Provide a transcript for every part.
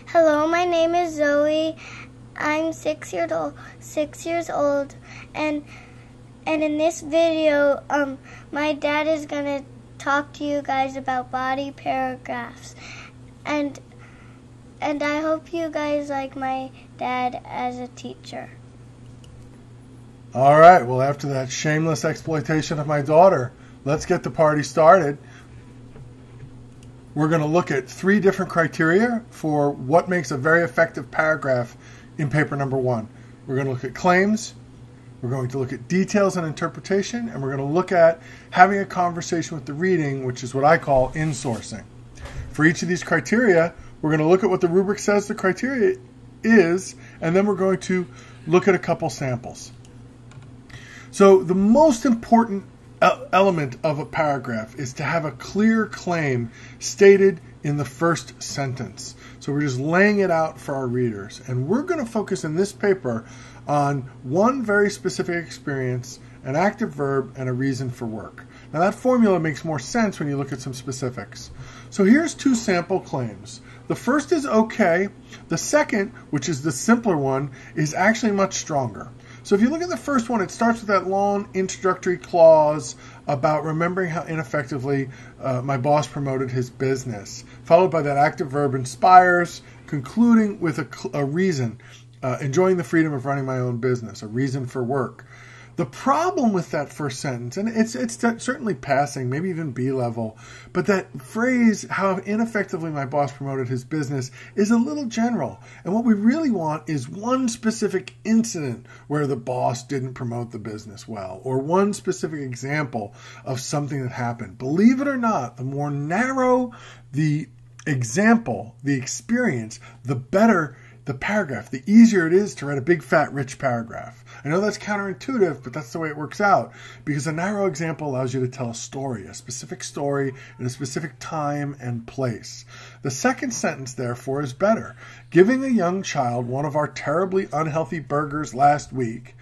Hello, my name is Zoe. I'm 6 years old, and in this video, my dad is gonna talk to you guys about body paragraphs, and I hope you guys like my dad as a teacher. All right, well, after that shameless exploitation of my daughter, let's get the party started. We're going to look at 3 different criteria for what makes a very effective paragraph in paper number 1. We're going to look at claims, we're going to look at details and interpretation, and we're going to look at having a conversation with the reading, which is what I call insourcing. For each of these criteria, we're going to look at what the rubric says the criteria is, and then we're going to look at a couple samples. So the most important element of a paragraph is to have a clear claim stated in the first sentence. So we're just laying it out for our readers. And we're going to focus in this paper on one very specific experience, an active verb, and a reason for work. Now that formula makes more sense when you look at some specifics. So here's 2 sample claims. The first is okay. The second, which is the simpler one, is actually much stronger. So if you look at the first one, it starts with that long introductory clause about remembering how ineffectively my boss promoted his business, followed by that active verb inspires, concluding with a reason, enjoying the freedom of running my own business, a reason for work. The problem with that first sentence, and it's certainly passing, maybe even B-level, but that phrase, how ineffectively my boss promoted his business, is a little general. And what we really want is one specific incident where the boss didn't promote the business well, or one specific example of something that happened. Believe it or not, the more narrow the example, the experience, the better the paragraph, the easier it is to write a big, fat, rich paragraph. I know that's counterintuitive, but that's the way it works out, because a narrow example allows you to tell a story, a specific story in a specific time and place. The second sentence, therefore, is better. Giving a young child one of our terribly unhealthy burgers last week.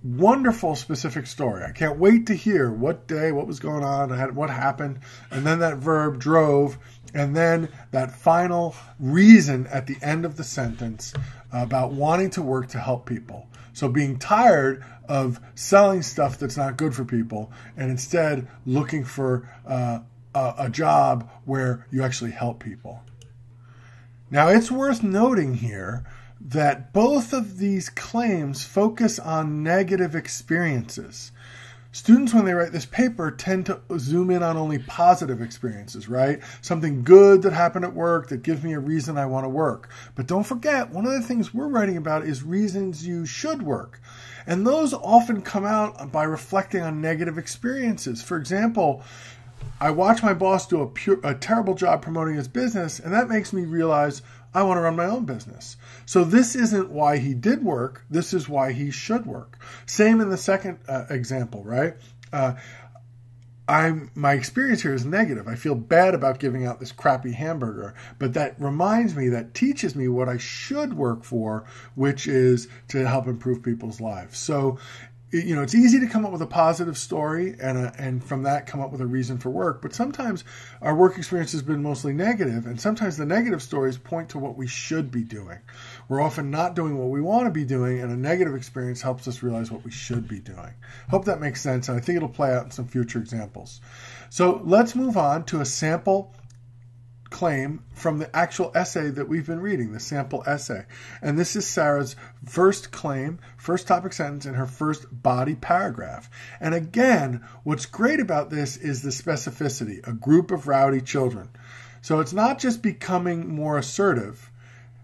Wonderful specific story. I can't wait to hear what day, what was going on, what happened, and then that verb drove, and then that final reason at the end of the sentence about wanting to work to help people. So being tired of selling stuff that's not good for people and instead looking for a job where you actually help people. Now it's worth noting here that both of these claims focus on negative experiences. Students, when they write this paper, tend to zoom in on only positive experiences, right? Something good that happened at work that gives me a reason I want to work. But don't forget, one of the things we're writing about is reasons you should work. And those often come out by reflecting on negative experiences. For example, I watch my boss do a terrible job promoting his business, and that makes me realize I want to run my own business. So this isn't why he did work. This is why he should work. Same in the second example, right? My experience here is negative. I feel bad about giving out this crappy hamburger, but that reminds me, that teaches me what I should work for, which is to help improve people's lives. So, you know, it's easy to come up with a positive story and from that come up with a reason for work. But sometimes our work experience has been mostly negative, and sometimes the negative stories point to what we should be doing. We're often not doing what we want to be doing, and a negative experience helps us realize what we should be doing. Hope that makes sense, and I think it'll play out in some future examples. So let's move on to a sample claim from the actual essay that we've been reading, the sample essay. And this is Sarah's first claim, first topic sentence in her first body paragraph. And again, what's great about this is the specificity, a group of rowdy children. So it's not just becoming more assertive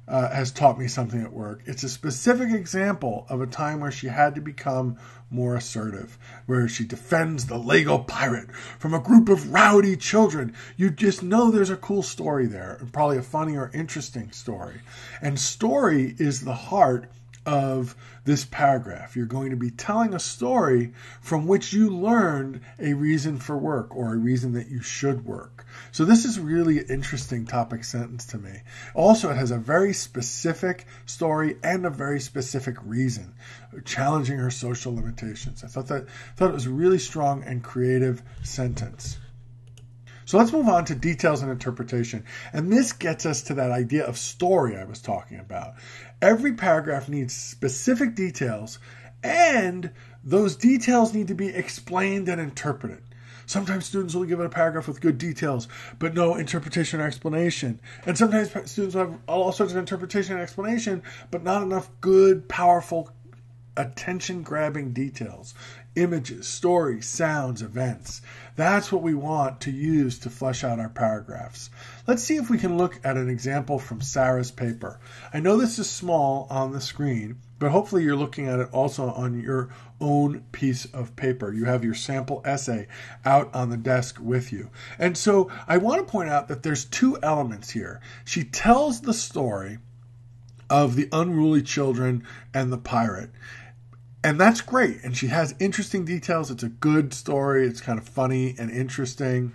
has taught me something at work. It's a specific example of a time where she had to become more assertive, where she defends the Lego pirate from a group of rowdy children. You just know there's a cool story there, and probably a funny or interesting story. And story is the heart of this paragraph. You're going to be telling a story from which you learned a reason for work, or a reason that you should work. So this is really an interesting topic sentence to me. Also, it has a very specific story and a very specific reason, challenging her social limitations. I thought it was a really strong and creative sentence. So let's move on to details and interpretation. And this gets us to that idea of story I was talking about. Every paragraph needs specific details, and those details need to be explained and interpreted. Sometimes students will give it a paragraph with good details, but no interpretation or explanation. And sometimes students will have all sorts of interpretation and explanation, but not enough good, powerful, attention-grabbing details. Images, stories, sounds, events. That's what we want to use to flesh out our paragraphs. Let's see if we can look at an example from Sarah's paper. I know this is small on the screen, but hopefully you're looking at it also on your own piece of paper. You have your sample essay out on the desk with you. And so I want to point out that there's two elements here. She tells the story of the unruly children and the pirate. And that's great. And she has interesting details. It's a good story. It's kind of funny and interesting.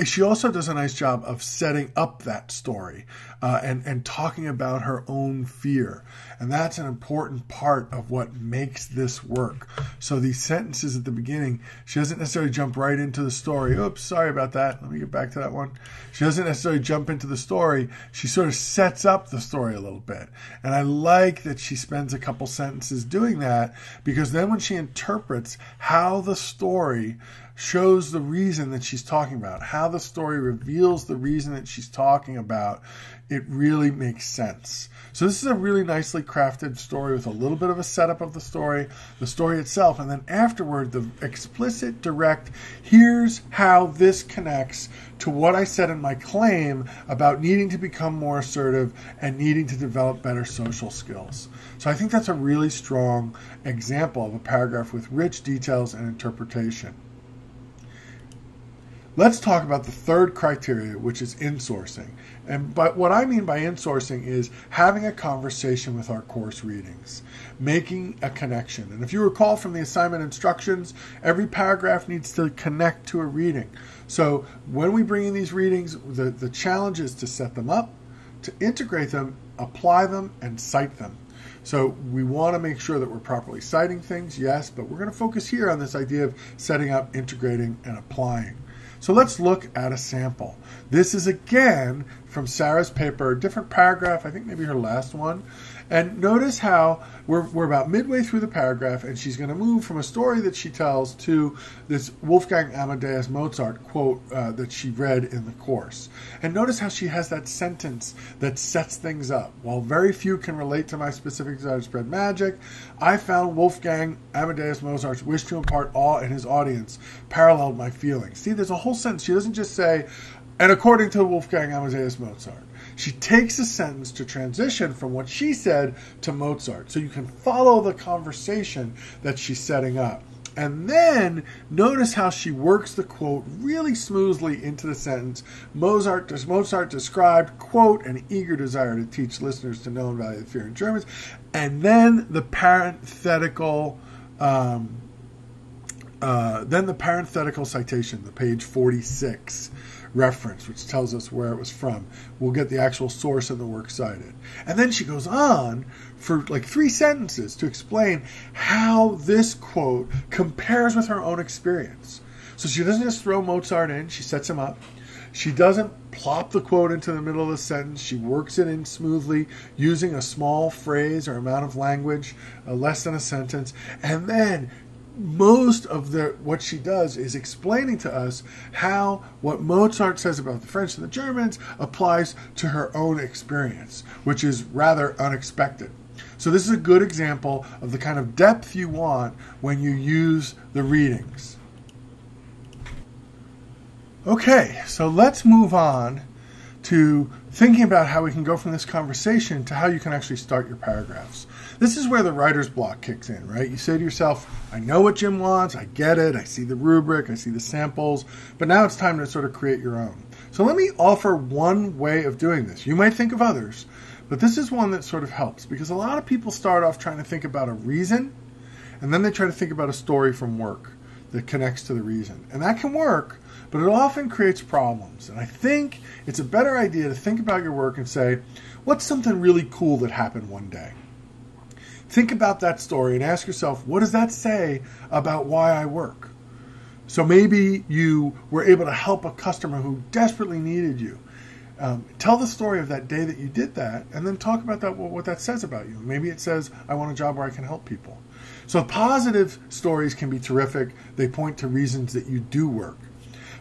She also does a nice job of setting up that story and talking about her own fear. And that's an important part of what makes this work. So these sentences at the beginning, she doesn't necessarily jump right into the story. Oops, sorry about that. Let me get back to that one. She doesn't necessarily jump into the story. She sort of sets up the story a little bit. And I like that she spends a couple sentences doing that, because then when she interprets how the story shows the reason that she's talking about, how the story reveals the reason that she's talking about, it really makes sense. So this is a really nicely crafted story with a little bit of a setup of the story itself, and then afterward the explicit, direct, here's how this connects to what I said in my claim about needing to become more assertive and needing to develop better social skills. So I think that's a really strong example of a paragraph with rich details and interpretation. Let's talk about the third criteria, which is insourcing. But what I mean by insourcing is having a conversation with our course readings, making a connection. And if you recall from the assignment instructions, every paragraph needs to connect to a reading. So when we bring in these readings, the challenge is to set them up, to integrate them, apply them, and cite them. So we want to make sure that we're properly citing things, yes, but we're going to focus here on this idea of setting up, integrating, and applying. So let's look at a sample. This is again from Sarah's paper, a different paragraph, I think maybe her last one. And notice how we're about midway through the paragraph, and she's going to move from a story that she tells to this Wolfgang Amadeus Mozart quote that she read in the course. And notice how she has that sentence that sets things up. While very few can relate to my specific desire to spread magic, I found Wolfgang Amadeus Mozart's wish to impart awe in his audience paralleled my feelings. See, there's a whole sentence. She doesn't just say, and according to Wolfgang Amadeus Mozart. She takes a sentence to transition from what she said to Mozart, so you can follow the conversation that she's setting up. And then notice how she works the quote really smoothly into the sentence. Mozart described, quote, an eager desire to teach listeners to know and value the fear in Germans. And then the parenthetical citation, the page 46 reference, which tells us where it was from. We'll get the actual source of the work cited. And then she goes on for like 3 sentences to explain how this quote compares with her own experience. So she doesn't just throw Mozart in, she sets him up. She doesn't plop the quote into the middle of the sentence. She works it in smoothly using a small phrase or amount of language, less than a sentence. And then most of what she does is explaining to us how what Mozart says about the French and the Germans applies to her own experience, which is rather unexpected. So this is a good example of the kind of depth you want when you use the readings. Okay, so let's move on to thinking about how we can go from this conversation to how you can actually start your paragraphs. This is where the writer's block kicks in, right? You say to yourself, I know what Jim wants, I get it, I see the rubric, I see the samples, but now it's time to sort of create your own. So let me offer one way of doing this. You might think of others, but this is one that sort of helps, because a lot of people start off trying to think about a reason, and then they try to think about a story from work that connects to the reason. And that can work, but it often creates problems. And I think it's a better idea to think about your work and say, what's something really cool that happened one day? Think about that story and ask yourself, what does that say about why I work? So maybe you were able to help a customer who desperately needed you. Tell the story of that day that you did that, and then talk about that, what that says about you. Maybe it says, I want a job where I can help people. So positive stories can be terrific. They point to reasons that you do work.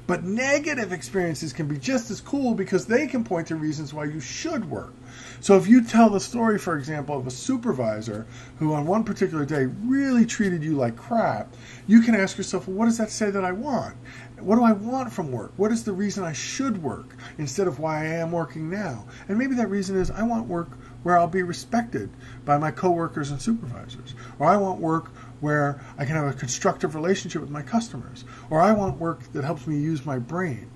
But negative experiences can be just as cool because they can point to reasons why you should work. So if you tell the story, for example, of a supervisor who on one particular day really treated you like crap, you can ask yourself, well, what does that say that I want? What do I want from work? What is the reason I should work instead of why I am working now? And maybe that reason is I want work where I'll be respected by my coworkers and supervisors. Or I want work where I can have a constructive relationship with my customers. Or I want work that helps me use my brain.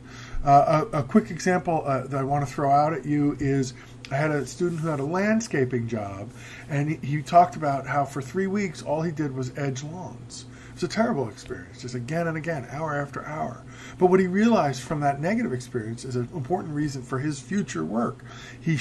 A quick example that I want to throw out at you is I had a student who had a landscaping job, and he talked about how for 3 weeks all he did was edge lawns. It's a terrible experience, just again and again, hour after hour. But what he realized from that negative experience is an important reason for his future work. He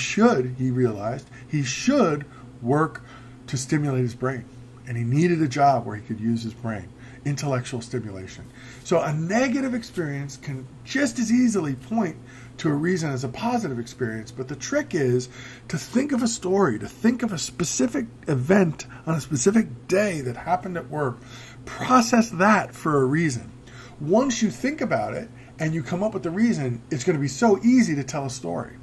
realized, he should work to stimulate his brain. And he needed a job where he could use his brain, intellectual stimulation. So a negative experience can just as easily point to a reason as a positive experience, but the trick is to think of a story, to think of a specific event on a specific day that happened at work. Process that for a reason. Once you think about it and you come up with the reason, it's going to be so easy to tell a story.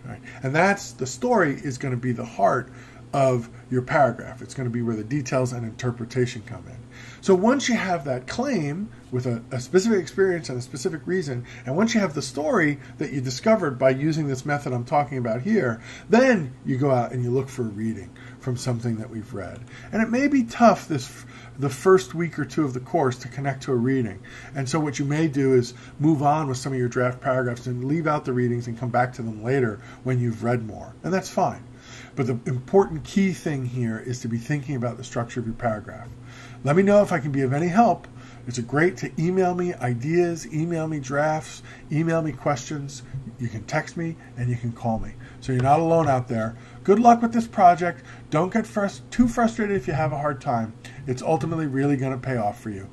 All right? And the story is going to be the heart of your paragraph. It's going to be where the details and interpretation come in. So once you have that claim with a specific experience and a specific reason, and once you have the story that you discovered by using this method I'm talking about here, then you go out and you look for a reading from something that we've read. And it may be tough the first week or two of the course to connect to a reading. And so what you may do is move on with some of your draft paragraphs and leave out the readings and come back to them later when you've read more. And that's fine. But the important key thing here is to be thinking about the structure of your paragraph. Let me know if I can be of any help. It's great to email me ideas, email me drafts, email me questions. You can text me and you can call me. So you're not alone out there. Good luck with this project. Don't get too frustrated if you have a hard time. It's ultimately really going to pay off for you.